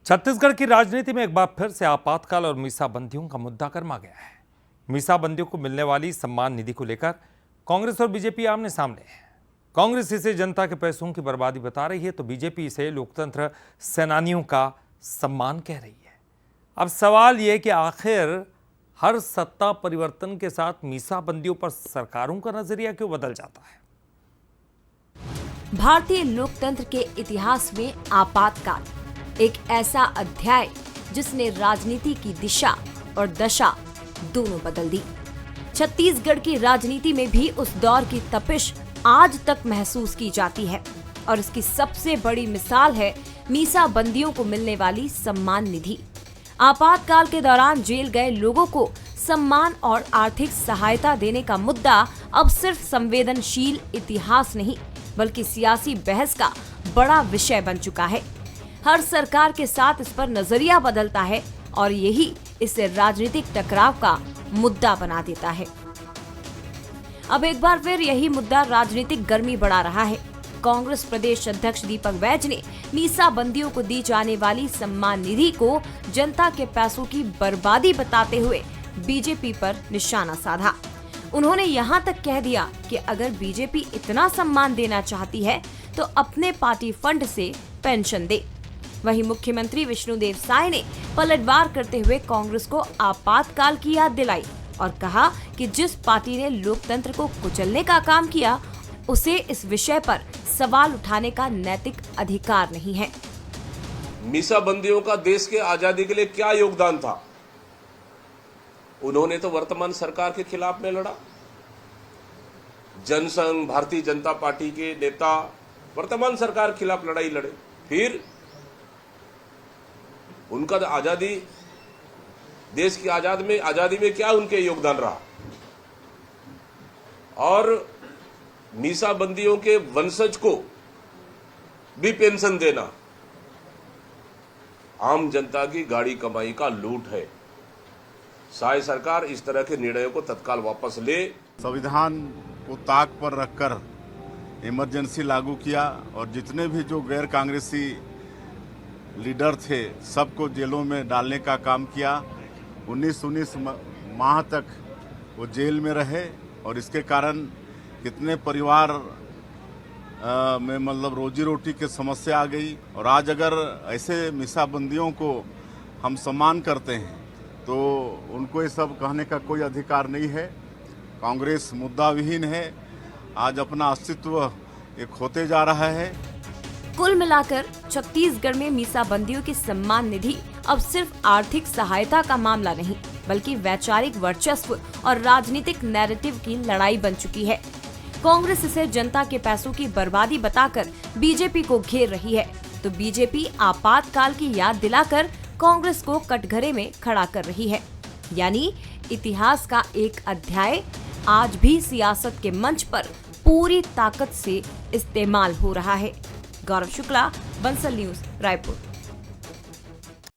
छत्तीसगढ़ की राजनीति में एक बार फिर से आपातकाल और मीसाबंदियों का मुद्दा गर्मा गया है। मीसाबंदियों को मिलने वाली सम्मान निधि को लेकर कांग्रेस और बीजेपी आमने सामने है। कांग्रेस इसे जनता के पैसों की बर्बादी बता रही है तो बीजेपी इसे लोकतंत्र सेनानियों का सम्मान कह रही है। अब सवाल यह कि आखिर हर सत्ता परिवर्तन के साथ मीसाबंदियों पर सरकारों का नजरिया क्यों बदल जाता है। भारतीय लोकतंत्र के इतिहास में आपातकाल एक ऐसा अध्याय जिसने राजनीति की दिशा और दशा दोनों बदल दी। छत्तीसगढ़ की राजनीति में भी उस दौर की तपिश आज तक महसूस की जाती है और इसकी सबसे बड़ी मिसाल है मीसाबंदियों को मिलने वाली सम्मान निधि। आपातकाल के दौरान जेल गए लोगों को सम्मान और आर्थिक सहायता देने का मुद्दा अब सिर्फ संवेदनशील इतिहास नहीं बल्कि सियासी बहस का बड़ा विषय बन चुका है। हर सरकार के साथ इस पर नजरिया बदलता है और यही इसे राजनीतिक टकराव का मुद्दा बना देता है। अब एक बार फिर यही मुद्दा राजनीतिक गर्मी बढ़ा रहा है। कांग्रेस प्रदेश अध्यक्ष दीपक बैज ने मीसाबंदियों को दी जाने वाली सम्मान निधि को जनता के पैसों की बर्बादी बताते हुए बीजेपी पर निशाना साधा। उन्होंने यहां तक कह दिया कि अगर बीजेपी इतना सम्मान देना चाहती है तो अपने पार्टी फंड से पेंशन दे। वहीं मुख्यमंत्री विष्णुदेव साय ने पलटवार करते हुए कांग्रेस को आपातकाल की याद दिलाई और कहा कि जिस पार्टी ने लोकतंत्र को कुचलने का काम किया उसे इस विषय पर सवाल उठाने का नैतिक अधिकार नहीं है। मीसाबंदियों का देश के आजादी के लिए क्या योगदान था? उन्होंने तो वर्तमान सरकार के खिलाफ में लड़ा। जनसंघ, भारतीय जनता पार्टी के नेता वर्तमान सरकार के खिलाफ लड़ाई लड़े। फिर उनका आजादी, देश की आजादी में क्या उनके योगदान रहा? और मीसाबंदियों के वंशज को भी पेंशन देना आम जनता की गाड़ी कमाई का लूट है। साय सरकार इस तरह के निर्णयों को तत्काल वापस ले। संविधान को ताक पर रखकर इमरजेंसी लागू किया और जितने भी जो गैर कांग्रेसी लीडर थे सबको जेलों में डालने का काम किया। 19 माह तक वो जेल में रहे और इसके कारण कितने परिवार में मतलब रोजी रोटी की समस्या आ गई। और आज अगर ऐसे मीसाबंदियों को हम सम्मान करते हैं तो उनको ये सब कहने का कोई अधिकार नहीं है। कांग्रेस मुद्दा विहीन है, आज अपना अस्तित्व ये खोते जा रहा है। कुल मिलाकर छत्तीसगढ़ में मीसाबंदियों की सम्मान निधि अब सिर्फ आर्थिक सहायता का मामला नहीं बल्कि वैचारिक वर्चस्व और राजनीतिक नैरेटिव की लड़ाई बन चुकी है। कांग्रेस इसे जनता के पैसों की बर्बादी बताकर बीजेपी को घेर रही है तो बीजेपी आपातकाल की याद दिलाकर कांग्रेस को कटघरे में खड़ा कर रही है। यानी इतिहास का एक अध्याय आज भी सियासत के मंच पर पूरी ताकत से इस्तेमाल हो रहा है। गौरव शुक्ला, बंसल न्यूज, रायपुर।